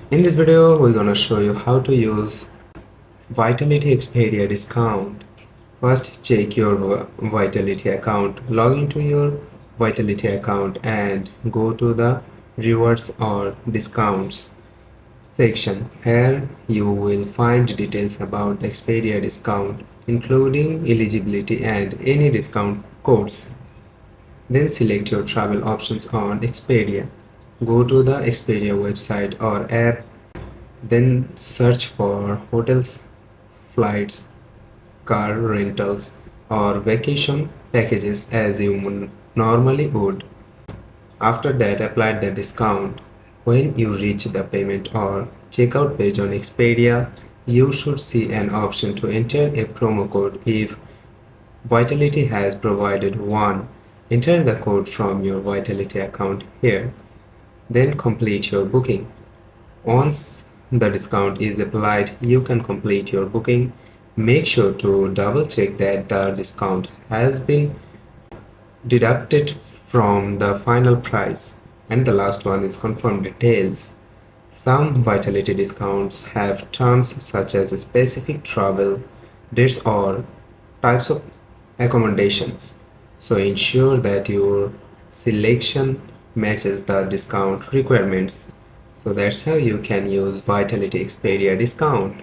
In this video, we're gonna show you how to use Vitality Expedia discount. First, check your Vitality account. Log into your Vitality account and go to the rewards or discounts section. Here you will find details about the Expedia discount, including eligibility and any discount codes. Then select your travel options on Expedia. Go to the Expedia website or app, then search for hotels, flights, car rentals, or vacation packages as you normally would. After that, apply the discount. When you reach the payment or checkout page on Expedia, you should see an option to enter a promo code if Vitality has provided one. Enter the code from your Vitality account here. Then complete your booking. Once the discount is applied, you can complete your booking. Make sure to double check that the discount has been deducted from the final price. And the last one is confirm details. Some Vitality discounts have terms such as specific travel dates or types of accommodations. So ensure that your selection matches the discount requirements. So that's how you can use Vitality Expedia discount.